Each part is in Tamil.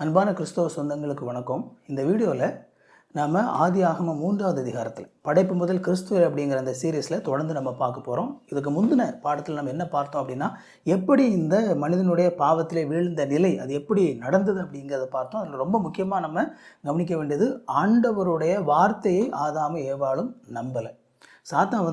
அன்பான கிறிஸ்தவ சொந்தங்களுக்கு வணக்கம். இந்த வீடியோவில் நாம் ஆதியாகமம் 3வது அதிகாரத்தில் படைப்பு முதல் கிறிஸ்துவர் அப்படிங்கிற அந்த சீரீஸில் தொடர்ந்து நம்ம பார்க்க போகிறோம். இதுக்கு முந்தின பாடத்தில் நம்ம என்ன பார்த்தோம் அப்படின்னா, எப்படி இந்த மனிதனுடைய பாவத்திலே வீழ்ந்த நிலை அது எப்படி நடந்தது அப்படிங்கிறத பார்த்தோம். அதில் ரொம்ப முக்கியமாக நம்ம கவனிக்க வேண்டியது, ஆண்டவருடைய வார்த்தையை ஆதாமும் ஏவாளும் நம்பலை. சாத்தான்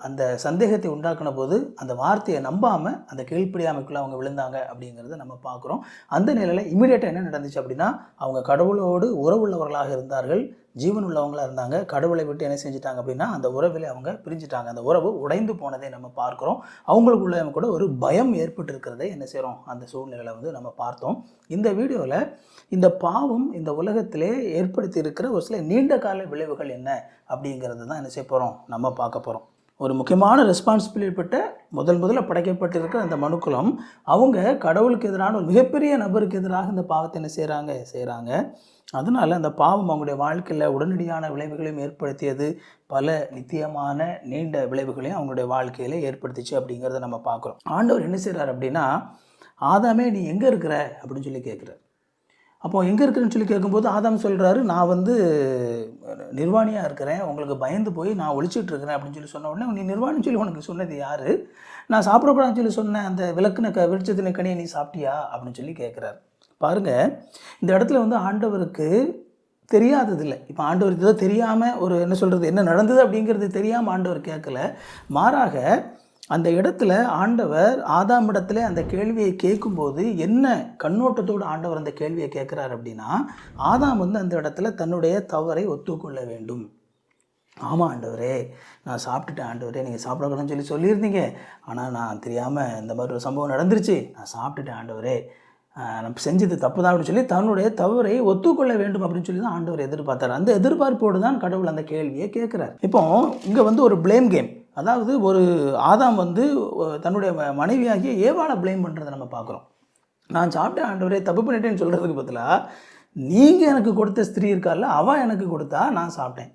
அந்த சந்தேகத்தை உண்டாக்கின போது அந்த வார்த்தையை நம்பாமல் அந்த கீழ்ப்படியாமைக்குள்ளே அவங்க விழுந்தாங்க அப்படிங்கிறத நம்ம பார்க்குறோம். அந்த நிலையில் இமீடியட்டாக என்ன நடந்துச்சு அப்படின்னா, அவங்க கடவுளோடு உறவுள்ளவர்களாக இருந்தார்கள், ஜீவன் உள்ளவங்களாக இருந்தாங்க. கடவுளை விட்டு என்ன செஞ்சிட்டாங்க அப்படின்னா, அந்த உறவில் அவங்க பிரிஞ்சிட்டாங்க. அந்த உறவு உடைந்து போனதை நம்ம பார்க்குறோம். அவங்களுக்குள்ள கூட ஒரு பயம் ஏற்பட்டு இருக்கிறதை என்ன செய்கிறோம், அந்த சூழ்நிலையில் நம்ம பார்த்தோம். இந்த வீடியோவில் இந்த பாவம் இந்த உலகத்திலே ஏற்படுத்தி இருக்கிற ஒரு சில நீண்ட கால விளைவுகள் என்ன அப்படிங்கிறது தான் என்ன செய்ய போகிறோம், நம்ம பார்க்க போகிறோம். ஒரு முக்கியமான ரெஸ்பான்சிபிலிட்டி முதல்ல படைக்கப்பட்டிருக்கிற அந்த மனுக்குலம், அவங்க கடவுளுக்கு எதிரான ஒரு மிகப்பெரிய நபருக்கு எதிராக இந்த பாவத்தை என்ன செய்கிறாங்க. அதனால் அந்த பாவம் அவங்களுடைய வாழ்க்கையில் உடனடியான விளைவுகளையும் ஏற்படுத்தியது, பல நித்தியமான நீண்ட விளைவுகளையும் அவங்களுடைய வாழ்க்கையில் ஏற்படுத்திச்சு அப்படிங்கிறத நம்ம பார்க்குறோம். ஆண்டவர் என்ன செய்கிறார் அப்படின்னா, ஆதாமே நீ எங்கே இருக்கிற அப்படின்னு சொல்லி கேட்குறார். அப்போது எங்கே இருக்கிறேன்னு சொல்லி கேட்கும்போது ஆதாம் சொல்கிறாரு, நான் நிர்வாணியாக இருக்கிறேன், உங்களுக்கு பயந்து போய் நான் ஒழிச்சிட்ருக்கிறேன் அப்படின்னு சொல்லி சொன்ன உடனே, நீ நிர்வாணின்னு சொல்லி உனக்கு சொன்னது யார்? நான் சாப்பிடக்கூடாதுன்னு சொல்லி சொன்னேன் அந்த விளக்குன கனியை நீ சாப்பிட்டியா அப்படின்னு சொல்லி கேட்குறாரு. பாருங்கள், இந்த இடத்துல ஆண்டவருக்கு தெரியாததில்லை. இப்போ ஆண்டவருக்கு ஏதோ தெரியாமல் என்ன நடந்தது அப்படிங்கிறது தெரியாமல் ஆண்டவர் கேட்கல. மாறாக அந்த இடத்துல ஆண்டவர் ஆதாமிடத்துல அந்த கேள்வியை கேட்கும்போது என்ன கண்ணோட்டத்தோடு ஆண்டவர் அந்த கேள்வியை கேட்குறார் அப்படின்னா, ஆதாம் அந்த இடத்துல தன்னுடைய தவறை ஒத்துக்கொள்ள வேண்டும். ஆமாம் ஆண்டவரே, நான் சாப்பிட்டுட்டேன் ஆண்டவரே, நீங்கள் சாப்பிடக்கூடாதுன்னு சொல்லியிருந்தீங்க, ஆனால் நான் தெரியாமல் இந்த மாதிரி ஒரு சம்பவம் நடந்துருச்சு, நான் சாப்பிட்டுட்டேன் ஆண்டவரே, நம்ம செஞ்சது தப்பு தான் அப்படின்னு சொல்லி தன்னுடைய தவறை ஒத்துக்கொள்ள வேண்டும் அப்படின்னு சொல்லி தான் ஆண்டவர் எதிர்பார்த்தார். அந்த எதிர்பார்ப்போடு தான் கடவுள் அந்த கேள்வியை கேட்குறார். இப்போ இங்கே ஒரு பிளேம் கேம், அதாவது ஒரு ஆதாம் தன்னுடைய மனைவியாகிய ஏவாளை பிளேம் பண்ணுறதை நம்ம பார்க்குறோம். நான் சாப்பிட்டேன் ஆண்டவரே, தப்பு பண்ணிட்டேன்னு சொல்கிறதுக்கு பதிலாக, நீங்கள் எனக்கு கொடுத்த ஸ்திரீ இருக்கார்ல, அவள் எனக்கு கொடுத்தா நான் சாப்பிட்டேன்.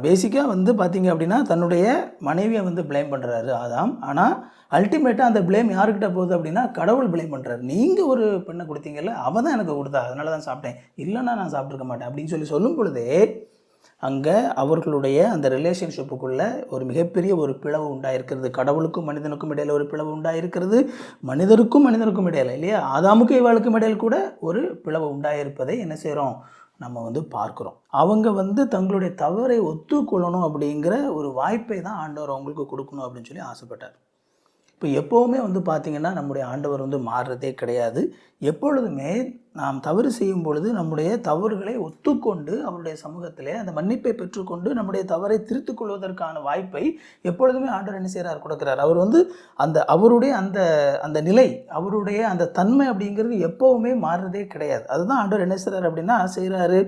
பேசிக்காக பார்த்தீங்க அப்படின்னா தன்னுடைய மனைவியை பிளேம் பண்ணுறாரு ஆதாம். ஆனால் அல்டிமேட்டாக அந்த பிளேம் யாருக்கிட்ட போகுது அப்படின்னா, கடவுள் பிளேம் பண்ணுறாரு. நீங்கள் ஒரு பெண்ணை கொடுத்தீங்கல்ல, அவள் தான் எனக்கு கொடுத்தா, அதனால தான் சாப்பிட்டேன், இல்லைன்னா நான் சாப்பிட்ருக்க மாட்டேன் அப்படின்னு சொல்லும் பொழுதே அங்கே அவர்களுடைய அந்த ரிலேஷன்ஷிப்புக்குள்ளே ஒரு மிகப்பெரிய ஒரு பிளவு உண்டாயிருக்கிறது. கடவுளுக்கும் மனிதனுக்கும் இடையில் ஒரு பிளவு உண்டாயிருக்கிறது, மனிதருக்கும் இடையில் இல்லையா, ஆதாமுக்கும் இவாளுக்கும் இடையில் கூட ஒரு பிளவு உண்டாயிருப்பதை என்ன செய்கிறோம், நம்ம பார்க்குறோம். அவங்க தங்களுடைய தவறை ஒத்துக்கொள்ளணும் அப்படிங்கிற ஒரு வாய்ப்பை தான் ஆண்டவர் அவங்களுக்கு கொடுக்கணும் அப்படின்னு சொல்லி ஆசைப்பட்டார். இப்போ எப்போவுமே பார்த்திங்கன்னா நம்முடைய ஆண்டவர் மாறுறதே கிடையாது. எப்பொழுதுமே நாம் தவறு செய்யும் பொழுது நம்முடைய தவறுகளை ஒத்துக்கொண்டு அவருடைய சமூகத்திலே அந்த மன்னிப்பை பெற்றுக்கொண்டு நம்முடைய தவறை திருத்திக் கொள்வதற்கான வாய்ப்பை எப்பொழுதுமே ஆண்டவர் என்ன செய்கிறார், கொடுக்குறார். அவர் அவருடைய அந்த நிலை, அவருடைய அந்த தன்மை அப்படிங்கிறது எப்போவுமே மாறுறதே கிடையாது. அதுதான் ஆண்டவர் என்ன செய்கிறாரு,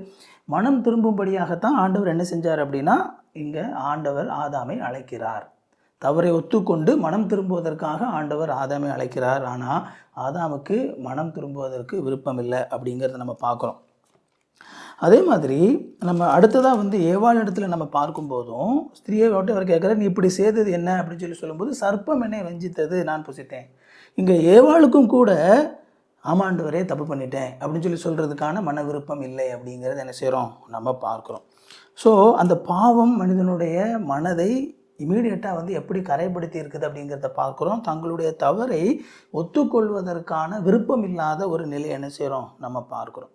மனம் திரும்பும்படியாகத்தான் ஆண்டவர் என்ன செஞ்சார் அப்படின்னா, இங்கே ஆண்டவர் ஆதாமை அழைக்கிறார். தவறை ஒத்துக்கொண்டு மனம் திரும்புவதற்காக ஆண்டவர் ஆதாமை அழைக்கிறார். ஆனால் ஆதாமுக்கு மனம் திரும்புவதற்கு விருப்பம் இல்லை அப்படிங்கிறத நம்ம பார்க்குறோம். அதே மாதிரி நம்ம அடுத்ததாக ஏவாள் இடத்துல நம்ம பார்க்கும்போதும் ஸ்திரீயை விட்டு அவர் கேட்குறாரு, நீ இப்படி செய்தது என்ன அப்படின்னு சொல்லும்போது, சர்ப்பம் என்னை வஞ்சித்தது, நான் புசித்தேன். இங்கே ஏவாளுக்கும் கூட ஆமாண்டவரே தப்பு பண்ணிட்டேன் அப்படின்னு சொல்கிறதுக்கான மன விருப்பம் இல்லை அப்படிங்கிறத என்ன செய்கிறோம், நம்ம பார்க்குறோம். ஸோ அந்த பாவம் மனிதனுடைய மனதை இமீடியட்டாக எப்படி கரைப்படுத்தி இருக்குது அப்படிங்கிறத பார்க்குறோம். தங்களுடைய தவறை ஒத்துக்கொள்வதற்கான விருப்பம் இல்லாத ஒரு நிலை என்ன செய்கிறோம், நம்ம பார்க்குறோம்.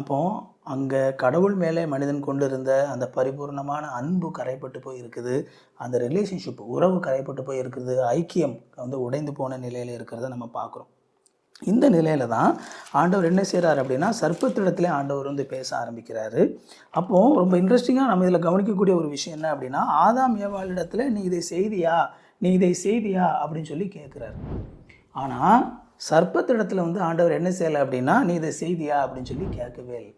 அப்போது அங்கே கடவுள் மேலே மனிதன் கொண்டு இருந்த அந்த பரிபூர்ணமான அன்பு கரைப்பட்டு போய் இருக்குது, அந்த ரிலேஷன்ஷிப் உறவு கரைப்பட்டு போய் இருக்குது, ஐக்கியம் உடைந்து போன நிலையில் இருக்கிறத நம்ம பார்க்குறோம். இந்த நிலையில் தான் ஆண்டவர் என்ன செய்கிறார் அப்படின்னா, சர்ப்பத்திடத்திலே ஆண்டவர் பேச ஆரம்பிக்கிறாரு. அப்போது ரொம்ப இன்ட்ரெஸ்டிங்காக நம்ம இதில் கவனிக்கக்கூடிய ஒரு விஷயம் என்ன அப்படின்னா, ஆதாம் ஏவாளிடத்தில் நீ இதை செய்தியா அப்படின்னு சொல்லி கேட்குறாரு. ஆனால் சர்ப்பத்திடத்தில் ஆண்டவர் என்ன செய்யலை அப்படின்னா, நீ இதை செய்தியா அப்படின்னு சொல்லி கேட்கவே இல்லை.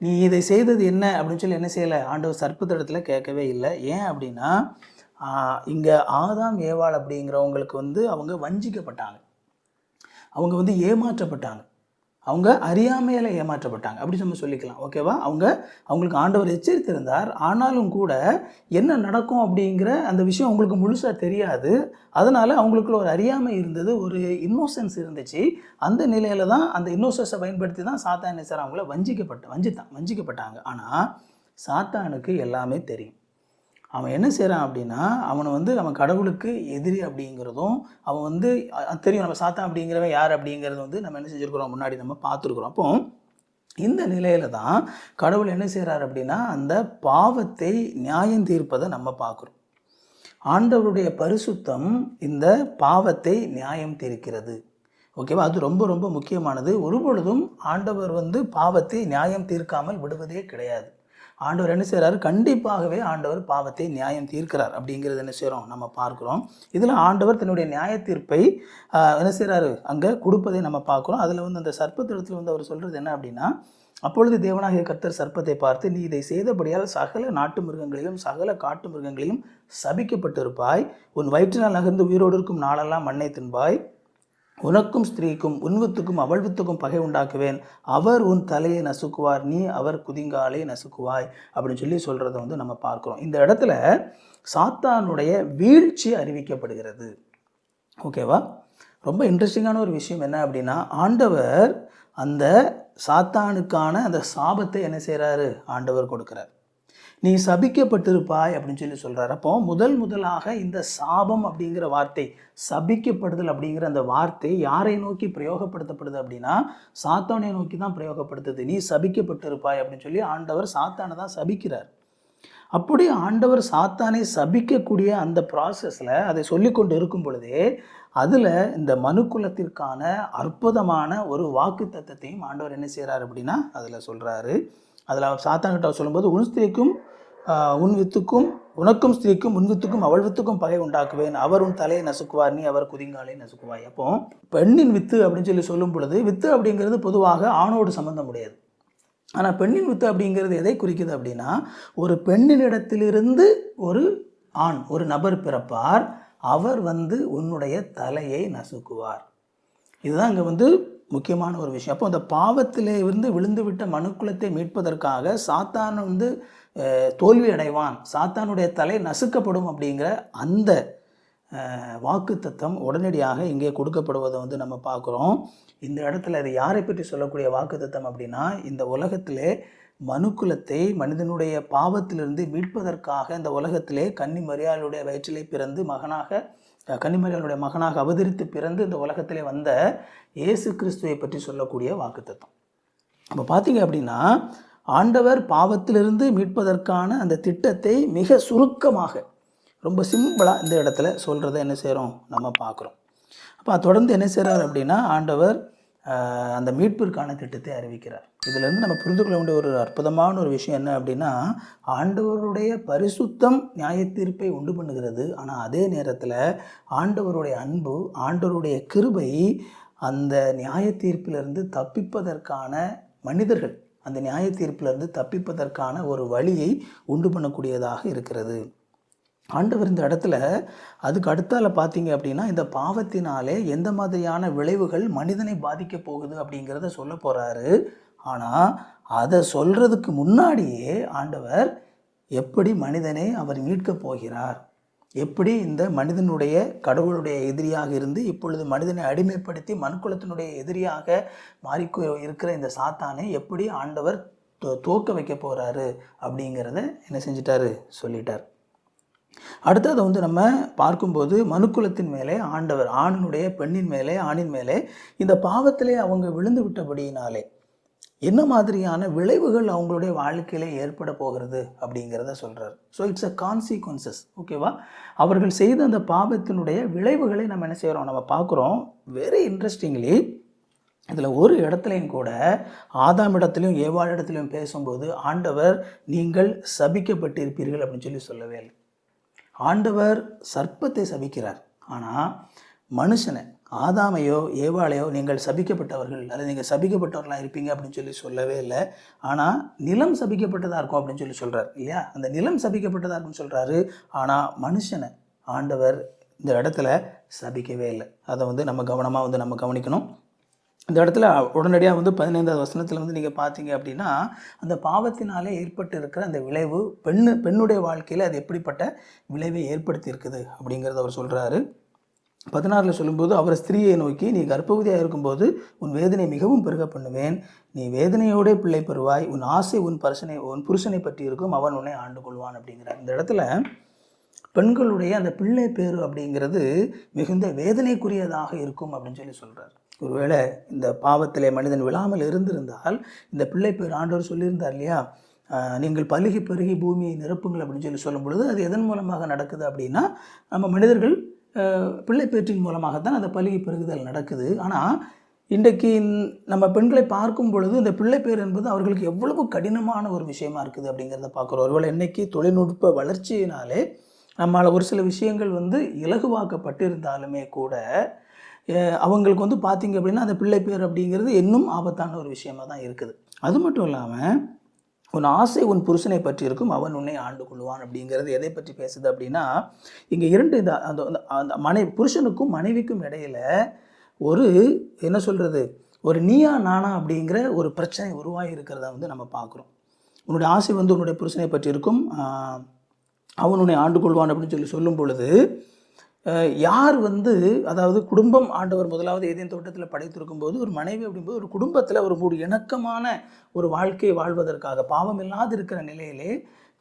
நீ இதை செய்தது என்ன அப்படின்னு சொல்லி என்ன செய்யலை, ஆண்டவர் சர்ப்பத்திடத்தில் கேட்கவே இல்லை. ஏன் அப்படின்னா, இங்கே ஆதாம் ஏவாள் அப்படிங்கிறவங்களுக்கு அவங்க வஞ்சிக்கப்பட்டாங்க, அவங்க ஏமாற்றப்பட்டாங்க. அவங்க அறியாமையில் ஏமாற்றப்பட்டாங்க, அப்படி நம்ம சொல்லிக்கலாம். ஓகேவா? அவங்களுக்கு ஆண்டவர் எச்சரித்திருந்தார். ஆனாலும் கூட என்ன நடக்கும் அப்படிங்கிற அந்த விஷயம் அவங்களுக்கு முழுசாக தெரியாது. அதனால் அவங்களுக்குள்ள ஒரு அறியாமை இருந்தது, ஒரு இன்னோசன்ஸ் இருந்துச்சு. அந்த நிலையில் தான், அந்த இன்னோசன்ஸை பயன்படுத்தி தான் சாத்தான் என்ன சார் அவங்கள வஞ்சிக்கப்பட்டாங்க. ஆனால் சாத்தானுக்கு எல்லாமே தெரியும். அவன் என்ன செய்கிறான் அப்படின்னா, அவன் கடவுளுக்கு எதிரி அப்படிங்கிறதும் அவன் தெரியும். நம்ம சாத்தான் அப்படிங்கிறவன் யார் அப்படிங்கிறது நம்ம என்ன செஞ்சுருக்கிறோம், முன்னாடி நம்ம பார்த்துருக்குறோம். அப்போ இந்த நிலையில தான் கடவுள் என்ன செய்கிறார் அப்படின்னா, அந்த பாவத்தை நியாயம் தீர்ப்பதை நம்ம பார்க்குறோம். ஆண்டவருடைய பரிசுத்தம் இந்த பாவத்தை நியாயம் தீர்க்கிறது. ஓகேவா? அது ரொம்ப ரொம்ப முக்கியமானது. ஒருபொழுதும் ஆண்டவர் பாவத்தை நியாயம் தீர்க்காமல் விடுவதே கிடையாது. ஆண்டவர் என்ன செய்கிறாரு, கண்டிப்பாகவே ஆண்டவர் பாவத்தை நியாயம் தீர்க்கிறார் அப்படிங்கிறது என்ன செய்கிறோம், நம்ம பார்க்குறோம். இதில் ஆண்டவர் தன்னுடைய நியாய தீர்ப்பை என்ன செய்கிறாரு, அங்கே கொடுப்பதை நம்ம பார்க்குறோம். அதில் அந்த சர்ப்பத்திடத்தில் அவர் சொல்கிறது என்ன அப்படின்னா, அப்பொழுது தேவனாகிய கர்த்தர் சர்ப்பத்தை பார்த்து, நீ இதை செய்தபடியால் சகல நாட்டு மிருகங்களையும் சகல காட்டு மிருகங்களையும் சபிக்கப்பட்டிருப்பாய். உன் வயிற்றினால் நகர்ந்து உயிரோடு இருக்கும் நாளெல்லாம் மண்ணை தின்பாய். உனக்கும் ஸ்திரீக்கும் உன்வித்துக்கும் அவள்வித்துக்கும் பகை உண்டாக்குவேன். அவர் உன் தலையை நசுக்குவார், நீ அவர் குதிங்காலை நசுக்குவாய் அப்படின்னு சொல்லி சொல்கிறத நம்ம பார்க்குறோம். இந்த இடத்துல சாத்தானுடைய வீழ்ச்சி அறிவிக்கப்படுகிறது. ஓகேவா? ரொம்ப இன்ட்ரெஸ்டிங்கான ஒரு விஷயம் என்ன அப்படின்னா, ஆண்டவர் அந்த சாத்தானுக்கான அந்த சாபத்தை என்ன செய்கிறாரு, ஆண்டவர் கொடுக்குறார். நீ சபிக்கப்பட்டிருப்பாய் அப்படின்னு சொல்லி சொல்கிறார். அப்போ முதலாக இந்த சாபம் அப்படிங்கிற வார்த்தை, சபிக்கப்படுதல் அப்படிங்கிற அந்த வார்த்தை யாரை நோக்கி பிரயோகப்படுத்தப்படுது அப்படின்னா, சாத்தானை நோக்கி தான் பிரயோகப்படுத்துது. நீ சபிக்கப்பட்டிருப்பாய் அப்படின்னு சொல்லி ஆண்டவர் சாத்தானை தான் சபிக்கிறார். அப்படி ஆண்டவர் சாத்தானை சபிக்கக்கூடிய அந்த ப்ராசஸில் அதை சொல்லி கொண்டு இருக்கும் பொழுதே அதில் இந்த மனுக்குலத்திற்கான அற்புதமான ஒரு வாக்கு தத்தத்தையும் ஆண்டவர் என்ன செய்கிறார் அப்படின்னா அதில் சொல்கிறாரு. அதில் அவர் சாத்தான்கிட்ட சொல்லும்போது, உன் ஸ்திரீக்கும் உன் வித்துக்கும் உனக்கும் ஸ்திரீக்கும் உன் வித்துக்கும் அவள் வித்துக்கும் பகை உண்டாக்குவேன். அவர் உன் தலையை நசுக்குவார், நீ அவர் குதிங்காலை நசுக்குவாய். அப்போ பெண்ணின் வித்து அப்படின்னு சொல்லி சொல்லும் பொழுது, வித்து அப்படிங்கிறது பொதுவாக ஆணோடு சம்பந்தம் உடையது. ஆனால் பெண்ணின் வித்து அப்படிங்கிறது எதை குறிக்குது அப்படின்னா, ஒரு பெண்ணினிடத்திலிருந்து ஒரு ஆண், ஒரு நபர் பிறப்பார். அவர் உன்னுடைய தலையை நசுக்குவார். இதுதான் இங்கே முக்கியமான ஒரு விஷயம். அப்போ அந்த பாவத்திலே விழுந்துவிட்ட மனுக்குலத்தை மீட்பதற்காக சாத்தான் தோல்வி அடைவான், சாத்தானுடைய தலை நசுக்கப்படும் அப்படிங்கிற அந்த வாக்கு தத்தம் உடனடியாக இங்கே கொடுக்கப்படுவதை நம்ம பார்க்குறோம். இந்த இடத்துல அது யாரை பற்றி சொல்லக்கூடிய வாக்கு தத்தம் அப்படின்னா, இந்த உலகத்திலே மனுக்குலத்தை மனிதனுடைய பாவத்திலிருந்து மீட்பதற்காக இந்த உலகத்திலே கன்னிமரியாளுடைய வயிற்றிலே பிறந்து கன்னிமரியாளுடைய மகனாக அவதரித்து பிறந்து இந்த உலகத்திலே வந்த இயேசு கிறிஸ்துவை பற்றி சொல்லக்கூடிய வாக்குத்தத்தம். அப்போ பார்த்தீங்க அப்படின்னா, ஆண்டவர் பாவத்திலிருந்து மீட்பதற்கான அந்த திட்டத்தை மிக சுருக்கமாக, ரொம்ப சிம்பிளாக இந்த இடத்துல சொல்கிறத என்ன செய்கிறோம், நம்ம பார்க்குறோம். அப்போ தொடர்ந்து என்ன செய்கிறார் அப்படின்னா, ஆண்டவர் அந்த மீட்பிற்கான திட்டத்தை அறிவிக்கிறார். இதிலேருந்து நம்ம புரிந்து கொள்ள வேண்டிய ஒரு அற்புதமான ஒரு விஷயம் என்ன அப்படின்னா, ஆண்டவருடைய பரிசுத்தம் நியாய தீர்ப்பை உண்டு பண்ணுகிறது. ஆனால் அதே நேரத்தில் ஆண்டவருடைய அன்பு, ஆண்டவருடைய கிருபை அந்த நியாய தீர்ப்பிலிருந்து தப்பிப்பதற்கான மனிதர்கள், அந்த நியாய தீர்ப்பிலிருந்து தப்பிப்பதற்கான ஒரு வழியை உண்டு பண்ணக்கூடியதாக இருக்கிறது. ஆண்டவர் இந்த இடத்துல அதுக்கு அடுத்தால பார்த்தீங்க அப்படின்னா, இந்த பாவத்தினாலே எந்த மாதிரியான விளைவுகள் மனிதனை பாதிக்க போகுது அப்படிங்கிறத சொல்ல போகிறாரு. ஆனால் அதை சொல்கிறதுக்கு முன்னாடியே ஆண்டவர் எப்படி மனிதனை அவர் மீட்கப் போகிறார், எப்படி இந்த மனிதனுடைய கடவுளுடைய எதிரியாக இருந்து இப்பொழுது மனிதனை அடிமைப்படுத்தி மனுக்குலத்தினுடைய எதிரியாக மாறிக்கொ இருக்கிற இந்த சாத்தானை எப்படி ஆண்டவர் தோக்க வைக்க போகிறாரு அப்படிங்கிறத என்ன செஞ்சிட்டாரு, சொல்லிட்டார். அடுத்தது நம்ம பார்க்கும்போது மனுக்குலத்தின் மேலே ஆண்டவர் ஆணினுடைய பெண்ணின் மேலே ஆணின் மேலே இந்த பாவத்திலே அவங்க விழுந்து விட்டபடியினாலே என்ன மாதிரியான விளைவுகள் அவங்களுடைய வாழ்க்கையில் ஏற்பட போகிறது அப்படிங்கிறத சொல்கிறார். So it's a consequences. ஓகேவா? அவர்கள் செய்த அந்த பாவத்தினுடைய விளைவுகளை நம்ம என்ன செய்கிறோம், நம்ம பார்க்குறோம். வெரி இன்ட்ரெஸ்டிங்லி இதில் ஒரு இடத்துலையும் கூட ஆதாம் இடத்துலையும் ஏவாள் இடத்துலையும் பேசும்போது ஆண்டவர் நீங்கள் சபிக்கப்பட்டிருப்பீர்கள் அப்படின்னு சொல்லவே இல்லை. ஆண்டவர் சர்ப்பத்தை சபிக்கிறார். ஆனால் மனுஷனை, ஆதாமையோ ஏவாளையோ நீங்கள் சபிக்கப்பட்டவர்கள் அல்லது நீங்கள் சபிக்கப்பட்டவர்களாக இருப்பீங்க அப்படின்னு சொல்லவே இல்லை. ஆனால் நிலம் சபிக்கப்பட்டதாக இருக்கும் அப்படின்னு சொல்கிறார் இல்லையா? அந்த நிலம் சபிக்கப்பட்டதாக இருக்குன்னு சொல்கிறாரு. ஆனால் மனுஷனை ஆண்டவர் இந்த இடத்துல சபிக்கவே இல்லை. அதை நம்ம கவனமாக நம்ம கவனிக்கணும். இந்த இடத்துல உடனடியாக வந்து 15வது வசனத்தில் வந்து நீங்கள் பார்த்தீங்க அப்படின்னா அந்த பாவத்தினாலே ஏற்பட்டு இருக்கிற அந்த விளைவு பெண்ணுடைய வாழ்க்கையில் அது எப்படிப்பட்ட விளைவை ஏற்படுத்தி இருக்குது அப்படிங்கிறத அவர் சொல்கிறாரு. 16 சொல்லும்போது அவர் ஸ்திரீயை நோக்கி, நீ கர்ப்பவதியாக இருக்கும்போது உன் வேதனை மிகவும் பெருக பண்ணுவேன், நீ வேதனையோட பிள்ளை பெறுவாய், உன் ஆசை உன் புருஷனை பற்றி இருக்கும், அவன் உன்னை ஆண்டு கொள்வான் அப்படிங்கிறார். இந்த இடத்துல பெண்களுடைய அந்த பிள்ளை பேரு அப்படிங்கிறது மிகுந்த வேதனைக்குரியதாக இருக்கும் அப்படின்னு சொல்கிறார். ஒருவேளை இந்த பாவத்திலே மனிதன் விழாமல் இருந்திருந்தால் இந்த பிள்ளை பேர் ஆண்டவர் சொல்லியிருந்தார் இல்லையா, நீங்கள் பலுகி பெருகி பூமியை நிரப்புங்கள் அப்படின்னு சொல்லும் பொழுது அது எதன் மூலமாக நடக்குது அப்படின்னா நம்ம மனிதர்கள் பிள்ளை பேற்றின் மூலமாகத்தான் அந்த பலுகி பெருகுதல் நடக்குது. ஆனால் இன்றைக்கு நம்ம பெண்களை பார்க்கும் பொழுது இந்த பிள்ளை பேர் என்பது அவர்களுக்கு எவ்வளவு கடினமான ஒரு விஷயமா இருக்குது அப்படிங்கிறத பார்க்குறோம். ஒருவேளை இன்றைக்கி தொழில்நுட்ப வளர்ச்சியினாலே நம்மளால் ஒரு சில விஷயங்கள் வந்து இலகுவாக்கப்பட்டிருந்தாலுமே கூட அவங்களுக்கு வந்து பார்த்திங்க அப்படின்னா அந்த பிள்ளை பேர் அப்படிங்கிறது இன்னும் ஆபத்தான ஒரு விஷயமாக தான் இருக்குது. அது மட்டும் இல்லாமல் உன் ஆசை உன் புருஷனை பற்றி இருக்கும், அவன் உன்னை ஆண்டு கொள்வான் அப்படிங்கிறது எதை பற்றி பேசுது அப்படின்னா இங்கே இரண்டு அந்த புருஷனுக்கும் மனைவிக்கும் இடையில் ஒரு என்ன சொல்கிறது ஒரு நீயா நானா அப்படிங்கிற ஒரு பிரச்சனை உருவாகி இருக்கிறத வந்து நம்ம பார்க்குறோம். உன்னுடைய ஆசை வந்து உன்னுடைய புருஷனை பற்றி இருக்கும், அவன் உன்னை ஆண்டு கொள்வான் அப்படின்னு சொல்லும் பொழுது யார் வந்து அதாவது குடும்பம் ஆண்டவர் முதலாவது ஏதேன் தோட்டத்தில் படைத்திருக்கும் போது ஒரு மனைவி அப்படிங்கும்போது ஒரு குடும்பத்தில் ஒரு இணக்கமான ஒரு வாழ்க்கையை வாழ்வதற்காக பாவம் இல்லாது இருக்கிற நிலையிலே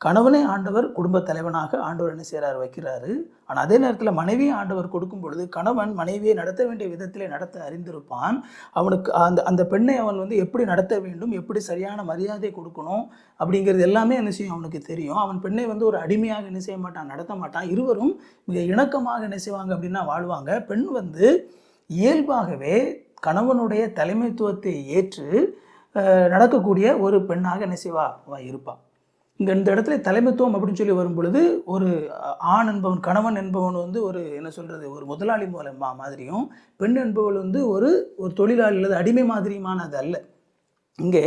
கணவனை ஆண்டவர் குடும்ப தலைவனாக ஆண்டவர் என்ன செய்கிறார் வைக்கிறாரு. ஆனால் அதே நேரத்தில் மனைவியை ஆண்டவர் கொடுக்கும் பொழுது கணவன் மனைவியை நடத்த வேண்டிய விதத்திலே நடத்த அறிந்திருப்பான். அவனுக்கு அந்த பெண்ணை அவன் வந்து எப்படி நடத்த வேண்டும், எப்படி சரியான மரியாதை கொடுக்கணும் அப்படிங்கிறது எல்லாமே என்ன செய்யும் அவனுக்கு தெரியும். அவன் பெண்ணை வந்து ஒரு அடிமையாக என்ன செய்ய மாட்டான், நடத்த மாட்டான். இருவரும் மிக இணக்கமாக என்ன செய்வாங்க அப்படின்னா வாழ்வாங்க. பெண் வந்து இயல்பாகவே கணவனுடைய தலைமைத்துவத்தை ஏற்று நடக்கக்கூடிய ஒரு பெண்ணாக என்ன செய்வா இருப்பாள். இங்கே இந்த இடத்துல தலைமைத்துவம் அப்படின்னு சொல்லி வரும் பொழுது ஒரு ஆண் என்பவன் கணவன் என்பவன் வந்து ஒரு என்ன சொல்கிறது ஒரு முதலாளி மாதிரியும் பெண் என்பவள் வந்து ஒரு தொழிலாளி அல்லது அடிமை மாதிரியுமானது அல்ல. இங்கே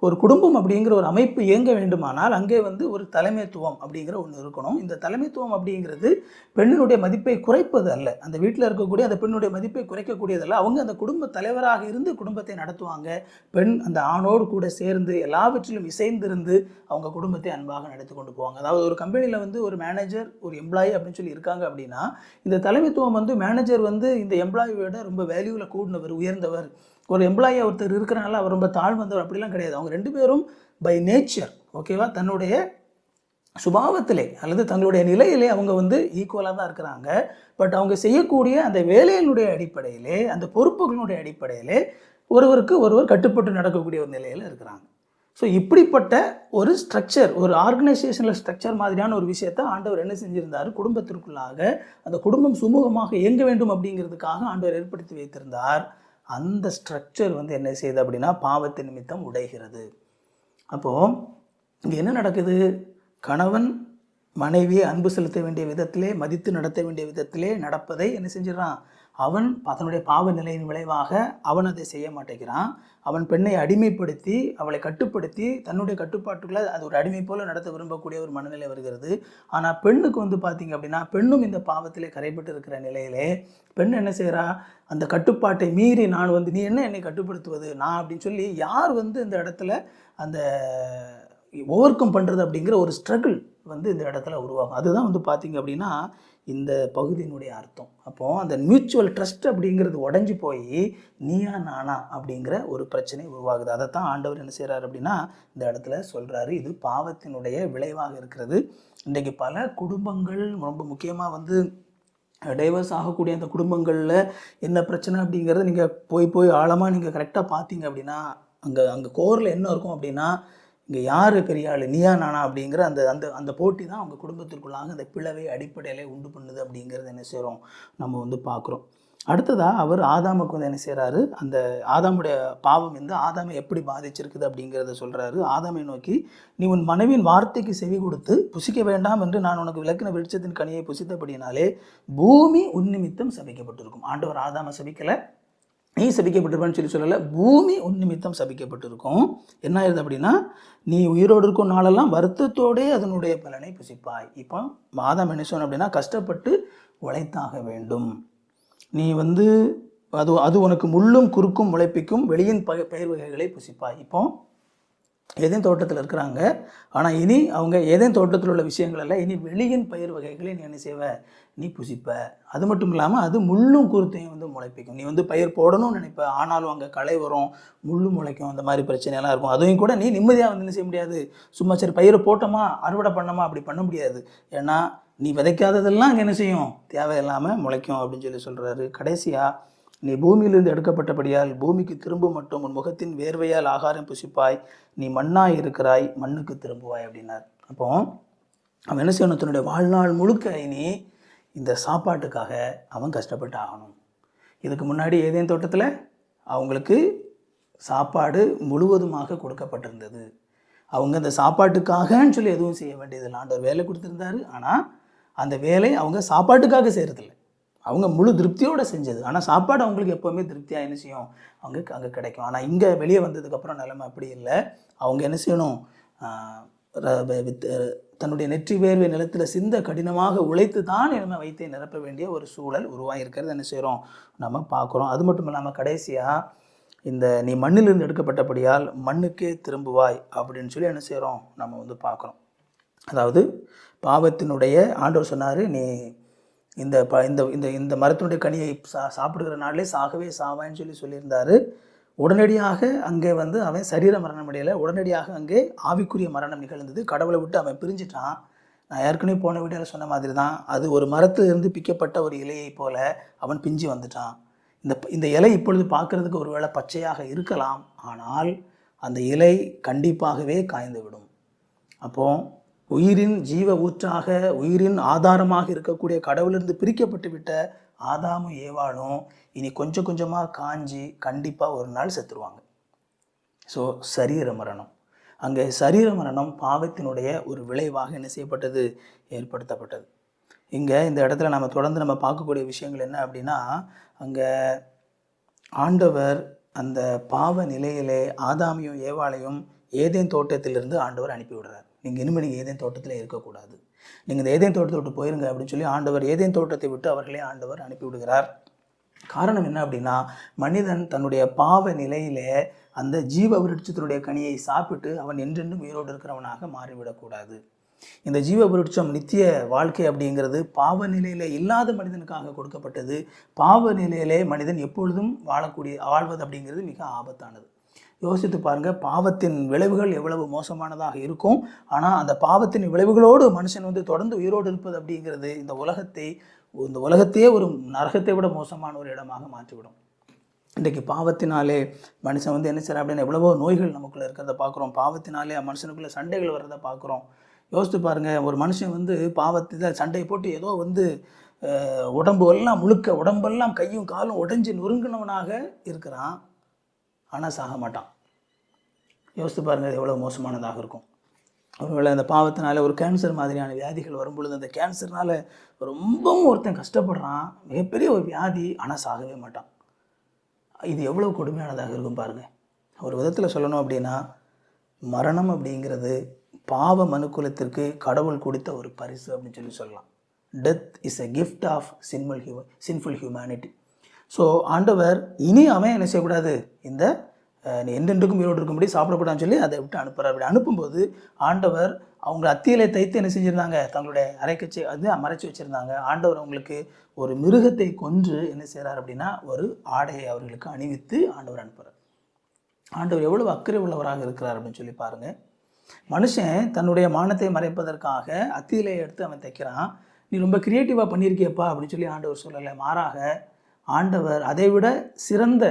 ஒரு குடும்பம் அப்படிங்கிற ஒரு அமைப்பு இயங்க வேண்டுமானால் அங்கே வந்து ஒரு தலைமைத்துவம் அப்படிங்கிற ஒன்று இருக்கணும். இந்த தலைமைத்துவம் அப்படிங்கிறது பெண்ணினுடைய மதிப்பை குறைப்பது அல்ல, அந்த வீட்டில் இருக்கக்கூடிய அந்த பெண்ணுடைய மதிப்பை குறைக்கக்கூடியதல்ல. அவங்க அந்த குடும்ப தலைவராக இருந்து குடும்பத்தை நடத்துவாங்க. பெண் அந்த ஆணோடு கூட சேர்ந்து எல்லாவற்றிலும் இசைந்திருந்து அவங்க குடும்பத்தை அன்பாக நடத்தி கொண்டு போவாங்க. அதாவது ஒரு கம்பெனியில் வந்து ஒரு மேனேஜர் ஒரு எம்ப்ளாயி அப்படின்னு சொல்லி இருக்காங்க அப்படின்னா இந்த தலைமைத்துவம் வந்து மேனேஜர் வந்து இந்த எம்ப்ளாயியோட ரொம்ப வேல்யூவில் கூடினவர் உயர்ந்தவர், ஒரு எம்ப்ளாயி ஒருத்தர் இருக்கிறனால அவர் ரொம்ப தாழ்வந்தவர் அப்படிலாம் கிடையாது. அவங்க ரெண்டு பேரும் பை நேச்சர் ஓகேவா தன்னுடைய சுபாவத்திலே அல்லது தங்களுடைய நிலையிலே அவங்க வந்து ஈக்குவலாக தான் இருக்கிறாங்க. பட் அவங்க செய்யக்கூடிய அந்த வேலையினுடைய அடிப்படையிலே அந்த பொறுப்புகளுடைய அடிப்படையிலே ஒருவருக்கு ஒருவர் கட்டுப்பட்டு நடக்கக்கூடிய ஒரு நிலையில் இருக்கிறாங்க. ஸோ இப்படிப்பட்ட ஒரு ஸ்ட்ரக்சர் ஒரு ஆர்கனைசேஷனல் ஸ்ட்ரக்சர் மாதிரியான ஒரு விஷயத்தை ஆண்டவர் என்ன செஞ்சிருந்தார், குடும்பத்திற்குள்ளாக அந்த குடும்பம் சுமூகமாக இயங்க வேண்டும் அப்படிங்கிறதுக்காக ஆண்டவர் ஏற்படுத்தி வைத்திருந்தார். அந்த ஸ்ட்ரக்சர் வந்து என்ன செய்யுது அப்படின்னா பாவத்தின் நிமித்தம் உடைகிறது. அப்போது இங்கே என்ன நடக்குது, கணவன் மனைவியை அன்பு செலுத்த வேண்டிய விதத்திலே மதித்து நடத்த வேண்டிய விதத்திலே நடப்பதை என்ன செஞ்சிடறான், அவன் தன்னுடைய பாவ நிலையின் விளைவாக அவன் அதை செய்ய மாட்டேங்கிறான். அவன் பெண்ணை அடிமைப்படுத்தி அவளை கட்டுப்படுத்தி தன்னுடைய கட்டுப்பாட்டுக்குள்ளே அது ஒரு அடிமை போல் நடத்த விரும்பக்கூடிய ஒரு மனநிலை வருகிறது. ஆனால் பெண்ணுக்கு வந்து பார்த்திங்க அப்படின்னா பெண்ணும் இந்த பாவத்திலே கரைப்பட்டு இருக்கிற நிலையிலே பெண் என்ன செய்கிறா, அந்த கட்டுப்பாட்டை மீறி நான் வந்து நீ என்ன என்னை கட்டுப்படுத்துவது நான் அப்படின்னு சொல்லி யார் வந்து இந்த இடத்துல அந்த ஓவர் கம் பண்ணுறது அப்படிங்கிற ஒரு ஸ்ட்ரகிள் வந்து இந்த இடத்துல உருவாகும். அதுதான் வந்து பார்த்திங்க அப்படின்னா இந்த பகுதியினுடைய அர்த்தம். அப்போது அந்த மியூச்சுவல் ட்ரஸ்ட் அப்படிங்கிறது உடஞ்சி போய் நீயா நானா அப்படிங்கிற ஒரு பிரச்சனை உருவாகுது. அதை தான் ஆண்டவர் என்ன செய்கிறார் அப்படின்னா இந்த இடத்துல சொல்கிறாரு, இது பாவத்தினுடைய விளைவாக இருக்கிறது. இன்றைக்கு பல குடும்பங்கள் ரொம்ப முக்கியமாக வந்து டைவர்ஸ் ஆகக்கூடிய அந்த குடும்பங்களில் என்ன பிரச்சனை அப்படிங்கிறத நீங்கள் போய் ஆழமாக நீங்கள் கரெக்டாக பார்த்தீங்க அப்படின்னா அங்கே கோரில் என்ன இருக்கும் அப்படின்னா இங்கே யார் பெரிய ஆள் நீயா நானா அப்படிங்கிற அந்த அந்த அந்த போட்டி தான் அவங்க குடும்பத்திற்குள்ளாக அந்த பிளவை அடிப்படையில் உண்டு பண்ணுது அப்படிங்கிறது என்ன செய்கிறோம் நம்ம வந்து பார்க்குறோம். அடுத்ததாக அவர் ஆதாமுக்கு வந்து என்ன செய்கிறாரு, அந்த ஆதாமுடைய பாவம் வந்து ஆதாமை எப்படி பாதிச்சிருக்குது அப்படிங்கிறத சொல்கிறாரு. ஆதாமை நோக்கி நீ உன் மனைவியின் வார்த்தைக்கு செவி கொடுத்து புசிக்க வேண்டாம் என்று நான் உனக்கு விளக்கின விருட்சத்தின் கனியை புசித்தபடினாலே பூமி உன் நிமித்தம் சபிக்கப்பட்டிருக்கும். ஆண்டவர் ஆதாமை சபிக்கலை, நீ சபிக்கப்பட்டிருப்பான்னு சொல்லலை, பூமி உன் நிமித்தம் சபிக்கப்பட்டிருக்கும். என்ன ஆயிருது அப்படின்னா நீ உயிரோடு இருக்கும் நாளெல்லாம் வருத்தத்தோடே அதனுடைய பலனை புசிப்பாய். இப்போ ஆதாம் என்ன சொன்ன அப்படின்னா கஷ்டப்பட்டு உழைத்தாக வேண்டும். நீ வந்து அது அது உனக்கு முள்ளும் குறுக்கும் முளைப்பிக்கும் வெளியின் பயிர் வகைகளை புசிப்பாய். இப்போ ஏதேன் தோட்டத்தில் இருக்கிறாங்க, ஆனால் இனி அவங்க ஏதேன் தோட்டத்தில் உள்ள விஷயங்கள் எல்லாம் இனி வெளியின் பயிர் வகைகளை நீ என்ன செய்வ, நீ புசிப்ப. அது மட்டும் இல்லாமல் அது முள்ளும் குருத்தையும் வந்து முளைப்பிக்கும். நீ பயிர் போடணும்னு நினைப்ப, ஆனாலும் அங்கே களை வரும், முள்ளு முளைக்கும், அந்த மாதிரி பிரச்சனையெல்லாம் இருக்கும். அதையும் கூட நீ நிம்மதியாக என்ன செய்ய முடியாது. சும்மா சரி பயிரை போட்டோமா அறுவடை பண்ணோமா அப்படி பண்ண முடியாது. ஏன்னா நீ விதைக்காததெல்லாம் அங்கே என்ன செய்யும், தேவையில்லாமல் முளைக்கும் அப்படின்னு சொல்கிறாரு. கடைசியாக நீ பூமியிலிருந்து எடுக்கப்பட்டபடியால் பூமிக்கு திரும்ப மட்டும் உன் முகத்தின் வேர்வையால் ஆகாரம் புசிப்பாய், நீ மண்ணாய் இருக்கிறாய், மண்ணுக்கு திரும்புவாய் அப்படின்னார். அப்போ அவன் என்ன செய்யணும், தன்னுடைய வாழ்நாள் முழுக்க இனி இந்த சாப்பாட்டுக்காக அவன் கஷ்டப்பட்டு ஆகணும். இதுக்கு முன்னாடி ஏதேன் தோட்டத்தில் அவங்களுக்கு சாப்பாடு முழுவதுமாக கொடுக்கப்பட்டிருந்தது. அவங்க அந்த சாப்பாட்டுக்காகன்னு சொல்லி எதுவும் செய்ய வேண்டியதில்லை. ஆண்டவர் வேலை கொடுத்துருந்தாரு, ஆனால் அந்த வேலை அவங்க சாப்பாட்டுக்காக செய்கிறதில்லை, அவங்க முழு திருப்தியோடு செஞ்சது. ஆனால் சாப்பாடு அவங்களுக்கு எப்போவுமே திருப்தியாக என்ன செய்யும், அவங்க அங்கே கிடைக்கும். ஆனால் இங்கே வெளியே வந்ததுக்கப்புறம் நிலைமை அப்படி இல்லை. அவங்க என்ன செய்யணும், தன்னுடைய நெற்றி வேர்வை நிலத்தில் சிந்த கடினமாக உழைத்து தான் நம்ம வைத்து நிரப்ப வேண்டிய ஒரு சூழல் உருவாகிருக்கிறது என்ன செய்கிறோம், நம்ம பார்க்குறோம். அது மட்டும் இல்லாமல் கடைசியாக இந்த நீ மண்ணிலிருந்து எடுக்கப்பட்டபடியால் மண்ணுக்கே திரும்புவாய் அப்படின்னு சொல்லி என்ன செய்கிறோம், நம்ம பார்க்குறோம். அதாவது பாவத்தினுடைய ஆண்டவர் சொன்னார், நீ இந்த இந்த இந்த இந்த மரத்தினுடைய கனியை சாப்பிடுகிற நாளிலே சாகவே சாவான்னு சொல்லியிருந்தார். உடனடியாக அங்கே அவன் சரீர மரணம் அடையலை, உடனடியாக அங்கே ஆவிக்குரிய மரணம் நிகழ்ந்தது. கடவுளை விட்டு அவன் பிரிஞ்சிட்டான். நான் ஏற்கனவே போன வீடியோவில் சொன்ன மாதிரி தான், அது ஒரு மரத்திலிருந்து பிக்கப்பட்ட ஒரு இலையை போல அவன் பிஞ்சு வந்துட்டான். இந்த இலை இப்பொழுது பார்க்குறதுக்கு ஒரு வேளை பச்சையாக இருக்கலாம், ஆனால் அந்த இலை கண்டிப்பாகவே காய்ந்து விடும். அப்போது உயிரின் ஜீவ ஊற்றாக உயிரின் ஆதாரமாக இருக்கக்கூடிய கடவுளிலிருந்து பிரிக்கப்பட்டு விட்ட ஆதாமும் ஏவாளும் இனி கொஞ்சம் கொஞ்சமாக காஞ்சி கண்டிப்பாக ஒரு நாள் செத்துருவாங்க. ஸோ சரீர மரணம், அங்கே சரீர மரணம் பாவத்தினுடைய ஒரு விளைவாக என்ன செய்யப்பட்டது, ஏற்படுத்தப்பட்டது. இங்கே இந்த இடத்துல நம்ம தொடர்ந்து நம்ம பார்க்கக்கூடிய விஷயங்கள் என்ன அப்படின்னா, அங்கே ஆண்டவர் அந்த பாவ நிலையிலே ஆதாமையும் ஏவாளையும் ஏதேன் தோட்டத்திலிருந்து ஆண்டவர் அனுப்பிவிடுறார். நீங்கள் ஏதேன் தோட்டத்தில் இருக்கக்கூடாது, நீங்கள் இந்த ஏதேன் தோட்டத்தை விட்டு போயிருங்க அப்படின்னு சொல்லி ஆண்டவர் ஏதேன் தோட்டத்தை விட்டு அவர்களே ஆண்டவர் அனுப்பிவிடுகிறார். காரணம் என்ன அப்படின்னா, மனிதன் தன்னுடைய பாவ நிலையிலே அந்த ஜீவ விருட்சத்தினுடைய கனியை சாப்பிட்டு அவன் என்றென்றும் உயிரோடு இருக்கிறவனாக மாறிவிடக்கூடாது. இந்த ஜீவ விருட்சம் நித்திய வாழ்க்கை அப்படிங்கிறது பாவ நிலையில் இல்லாத மனிதனுக்காக கொடுக்கப்பட்டது. பாவ நிலையிலே மனிதன் எப்பொழுதும் வாழ்வது அப்படிங்கிறது மிக ஆபத்தானது. யோசித்து பாருங்கள், பாவத்தின் விளைவுகள் எவ்வளவு மோசமானதாக இருக்கும். ஆனால் அந்த பாவத்தின் விளைவுகளோடு மனுஷன் தொடர்ந்து உயிரோடு இருப்பது அப்படிங்கிறது இந்த உலகத்தையே ஒரு நரகத்தை விட மோசமான ஒரு இடமாக மாற்றிவிடும். இன்றைக்கு பாவத்தினாலே மனுஷன் என்ன செய்யறான் அப்படின்னா, எவ்வளவோ நோய்கள் நமக்குள்ளே இருக்கிறத பார்க்குறோம். பாவத்தினாலே மனுஷனுக்குள்ளே சண்டைகள் வர்றதை பார்க்குறோம். யோசித்து பாருங்கள், ஒரு மனுஷன் பாவத்தில் சண்டையை போட்டு ஏதோ உடம்பெல்லாம் கையும் காலும் உடைஞ்சு நொறுங்கினவனாக இருக்கிறான், ஆனால் சாக மாட்டான். யோசித்து பாருங்கள், எவ்வளோ மோசமானதாக இருக்கும். ஒருவேளை அந்த பாவத்தினால ஒரு கேன்சர் மாதிரியான வியாதிகள் வரும்பொழுது அந்த கேன்சர்னால் ரொம்பவும் ஒருத்தன் கஷ்டப்படுறான், மிகப்பெரிய ஒரு வியாதி, ஆனால் சாகவே மாட்டான். இது எவ்வளோ கொடுமையானதாக இருக்கும் பாருங்கள். ஒரு விதத்தில் சொல்லணும் அப்படின்னா, மரணம் அப்படிங்கிறது பாவ மனுக்குலத்திற்கு கடவுள் கொடுத்த ஒரு பரிசு அப்படின்னு சொல்லலாம். Death is a gift of sinful humanity. So ஆண்டவர் இனி அவன் என்ன செய்யக்கூடாது, இந்த நீ என்றென்றுக்கும் உயிரோடு இருக்கும்படி சாப்பிடக்கூடாதுன்னு சொல்லி அதை விட்டு அனுப்புகிறார். அப்படி அனுப்பும்போது ஆண்டவர் அவங்க அத்தியிலே தைத்து என்ன செஞ்சுருந்தாங்க, தங்களுடைய அரைக்கச்சி மறைச்சி வச்சுருந்தாங்க. ஆண்டவர் அவங்களுக்கு ஒரு மிருகத்தை கொன்று என்ன செய்கிறார் அப்படின்னா, ஒரு ஆடையை அவர்களுக்கு அணிவித்து ஆண்டவர் அனுப்புகிறார். ஆண்டவர் எவ்வளவு அக்கறை உள்ளவராக இருக்கிறார் அப்படின்னு சொல்லி பாருங்கள். மனுஷன் தன்னுடைய மானத்தை மறைப்பதற்காக அத்தியிலே எடுத்து அவன் தைக்கிறான். நீ ரொம்ப கிரியேட்டிவாக பண்ணியிருக்கியப்பா அப்படின்னு சொல்லி ஆண்டவர் சொல்லலை. மாறாக ஆண்டவர் அதை விட சிறந்த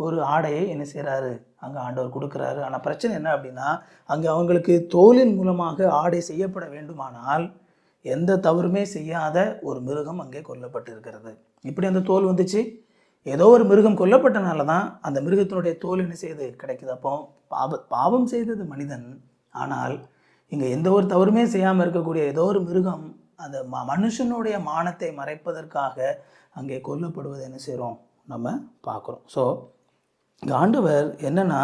ஒரு ஆடையை என்ன செய்கிறாரு, அங்கே ஆண்டவர் கொடுக்குறாரு. ஆனால் பிரச்சனை என்ன அப்படின்னா, அங்கே அவங்களுக்கு தோலின் மூலமாக ஆடை செய்யப்பட வேண்டுமானால் எந்த தவறுமே செய்யாத ஒரு மிருகம் அங்கே கொல்லப்பட்டு இருக்கிறது. இப்படி அந்த தோல் வந்துச்சு, ஏதோ ஒரு மிருகம் கொல்லப்பட்டனால தான் அந்த மிருகத்தினுடைய தோல் என்ன செய்யுது, கிடைக்குது. அப்போ பாவம் செய்தது மனிதன், ஆனால் இங்கே எந்த ஒரு தவறுமே செய்யாமல் இருக்கக்கூடிய ஏதோ ஒரு மிருகம் அந்த மனுஷனுடைய மானத்தை மறைப்பதற்காக அங்கே கொல்லப்படுவதை என்ன செய்கிறோம், நம்ம பார்க்குறோம். ஸோ இங்கே ஆண்டவர் என்னென்னா,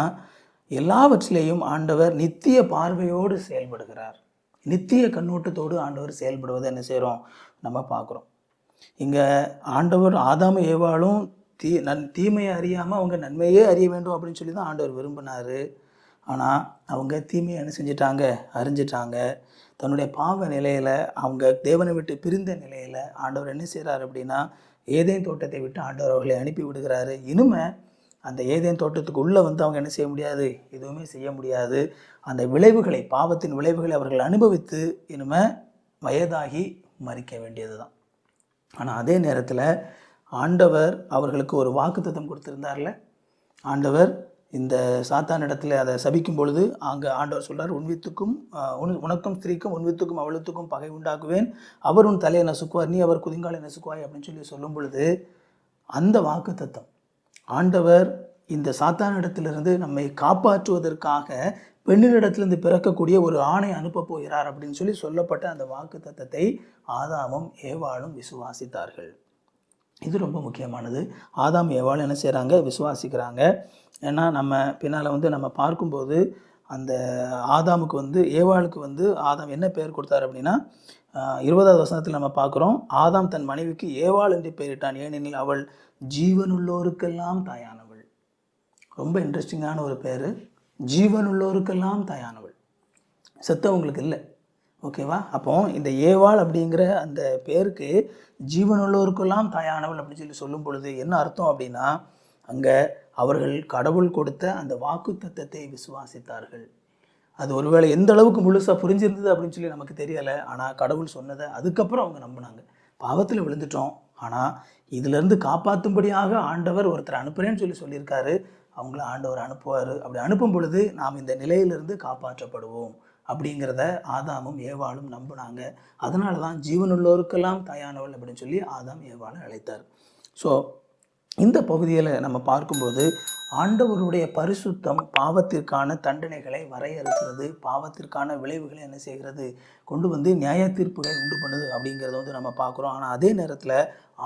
எல்லாவற்றிலேயும் ஆண்டவர் நித்திய பார்வையோடு செயல்படுகிறார். நித்திய கண்ணோட்டத்தோடு ஆண்டவர் செயல்படுவதை என்ன செய்கிறோம், நம்ம பார்க்குறோம். இங்கே ஆண்டவர் ஆதாமும் ஏவாளும் தீமையை அறியாமல் அவங்க நன்மையே அறிய வேண்டும் அப்படின்னு சொல்லி தான் ஆண்டவர் விரும்பினார். ஆனால் அவங்க தீமையை என்ன செஞ்சிட்டாங்க, அறிஞ்சிட்டாங்க. தன்னுடைய பாவ நிலையில் அவங்க தேவனை விட்டு பிரிந்த நிலையில் ஆண்டவர் என்ன செய்கிறார் அப்படின்னா, ஏதேன் தோட்டத்தை விட்டு ஆண்டவர் அவர்களை அனுப்பி விடுகிறாரு. இனிமே அந்த ஏதேன் தோட்டத்துக்கு உள்ளே வந்து அவங்க என்ன செய்ய முடியாது, எதுவுமே செய்ய முடியாது. அந்த விளைவுகளை, பாவத்தின் விளைவுகளை அவர்கள் அனுபவித்து இனிமே வயதாகி மறிக்க வேண்டியது தான். ஆனால் அதே நேரத்தில் ஆண்டவர் அவர்களுக்கு ஒரு வாக்குத்தத்தம் கொடுத்துருந்தார்ல. ஆண்டவர் இந்த சாத்தான் இடத்துல அதை சபிக்கும் பொழுது அங்கே ஆண்டவர் சொல்கிறார், உனக்கும் ஸ்திரீக்கும் உன்வித்துக்கும் அவளுத்துக்கும் பகை உண்டாக்குவேன், அவர் உன் தலையை நசுக்குவார், நீ அவர் குதிங்காலை நசுக்குவாய் அப்படின்னு சொல்லும் பொழுது அந்த வாக்குத்தத்தம் ஆண்டவர் இந்த சாத்தான் இடத்திலிருந்து நம்மை காப்பாற்றுவதற்காக பெண்ணினிடத்திலிருந்து பிறக்கக்கூடிய ஒரு ஆணை அனுப்ப போகிறார் அப்படின்னு சொல்லப்பட்ட அந்த வாக்குத்தத்தத்தை ஆதாமும் ஏவாளும் விசுவாசித்தார்கள். இது ரொம்ப முக்கியமானது. ஆதாம் ஏவாள் என்ன செய்கிறாங்க, விசுவாசிக்கிறாங்க. ஏன்னா நம்ம பின்னால் நம்ம பார்க்கும்போது அந்த ஆதாமுக்கு ஏவாளுக்கு ஆதாம் என்ன பெயர் கொடுத்தார் அப்படின்னா, 20வது வசனத்தில் நம்ம பார்க்குறோம், ஆதாம் தன் மனைவிக்கு ஏவாள் என்று பெயரிட்டான், ஏனெனில் அவள் ஜீவனுள்ளோருக்கெல்லாம் தாயானவள். ரொம்ப இன்ட்ரெஸ்டிங்கான ஒரு பேர், ஜீவனுள்ளோருக்கெல்லாம் தாயானவள், செத்தவங்களுக்கு இல்லை. ஓகேவா? அப்போ இந்த ஏவாள் அப்படிங்கிற அந்த பேருக்கு ஜீவனுள்ளோருக்கெல்லாம் தாயானவள் அப்படின்னு சொல்லும் பொழுது என்ன அர்த்தம் அப்படின்னா, அங்கே அவர்கள் கடவுள் கொடுத்த அந்த வாக்கு தத்தத்தை விசுவாசித்தார்கள். அது ஒருவேளை எந்த அளவுக்கு முழுசாக புரிஞ்சிருந்தது அப்படின்னு நமக்கு தெரியலை. ஆனால் கடவுள் சொன்னதை அதுக்கப்புறம் அவங்க நம்பினாங்க. பாவத்தில் விழுந்துட்டோம், ஆனால் இதிலிருந்து காப்பாற்றும்படியாக ஆண்டவர் ஒருத்தர் அனுப்புகிறேன்னு சொல்லியிருக்காரு. அவங்கள ஆண்டவர் அனுப்புவார். அப்படி அனுப்பும் பொழுது நாம் இந்த நிலையிலிருந்து காப்பாற்றப்படுவோம் அப்படிங்கிறத ஆதாமும் ஏவாளும் நம்பினாங்க. அதனால தான் ஜீவனுள்ளோருக்கெல்லாம் தாயானவள் அப்படின்னு ஆதாம் ஏவாளை அழைத்தார். ஸோ இந்த பகுதியில் நம்ம பார்க்கும்போது ஆண்டவருடைய பரிசுத்தம் பாவத்திற்கான தண்டனைகளை வரையறுக்கிறது, பாவத்திற்கான விளைவுகளை என்ன செய்கிறது, கொண்டு நியாய தீர்ப்புகளை உண்டு பண்ணுது அப்படிங்கிறத நம்ம பார்க்குறோம். ஆனால் அதே நேரத்தில்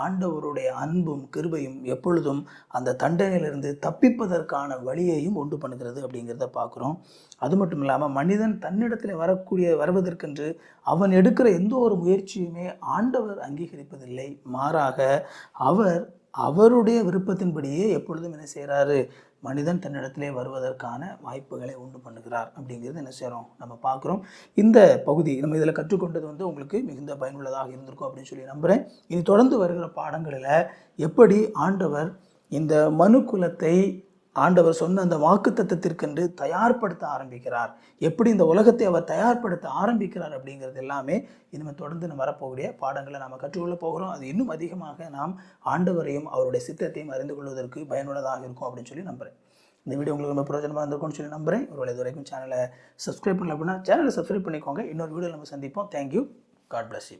ஆண்டவருடைய அன்பும் கிருபையும் எப்பொழுதும் அந்த தண்டனையிலிருந்து தப்பிப்பதற்கான வழியையும் உண்டு பண்ணுகிறது அப்படிங்கிறத பார்க்குறோம். அது மட்டும் இல்லாமல் மனிதன் தன்னிடத்தில் வருவதற்கென்று அவன் எடுக்கிற எந்த ஒரு முயற்சியுமே ஆண்டவர் அங்கீகரிப்பதில்லை. மாறாக அவருடைய விருப்பத்தின்படியே எப்பொழுதும் என்ன செய்கிறாரு, மனிதன் தன்னிடத்திலே வருவதற்கான வாய்ப்புகளை உண்டு பண்ணுகிறார் அப்படிங்கிறது என்ன செய்கிறோம், நம்ம பார்க்குறோம். இந்த பகுதி நம்ம இதில் கற்றுக்கொண்டது உங்களுக்கு மிகுந்த பயனுள்ளதாக இருந்திருக்கும் அப்படின்னு நம்புகிறேன். இனி தொடர்ந்து வருகிற பாடங்களில் எப்படி ஆண்டவர் இந்த மனு குலத்தை ஆண்டவர் சொன்ன அந்த வாக்குத்தத்தத்திற்கென்று தயார்படுத்த ஆரம்பிக்கிறார், எப்படி இந்த உலகத்தை அவர் தயார்படுத்த ஆரம்பிக்கிறார் அப்படிங்கிறது எல்லாமே இனிமேல் தொடர்ந்து நம்ம வரப்போகிற பாடங்களை நாம் கற்றுக்கொள்ள போகிறோம். அது இன்னும் அதிகமாக நாம் ஆண்டவரையும் அவருடைய சித்தத்தையும் அறிந்து கொள்வதற்கு பயனுள்ளதாக இருக்கும் அப்படின்னு நம்புகிறேன். இந்த வீடியோ உங்களுக்கு ரொம்ப பிரயோஜனமாக இருந்திருக்கும்னு நம்புகிறேன். ஒருவேளை இது வரைக்கும் சேனலை சப்ஸ்கிரைப் பண்ணல அப்படின்னா சேனலை சப்ஸ்கிரைப் பண்ணிக்கோங்க. இன்னொரு வீடியோ நம்ம சந்திப்போம். தேங்க்யூ. God bless you.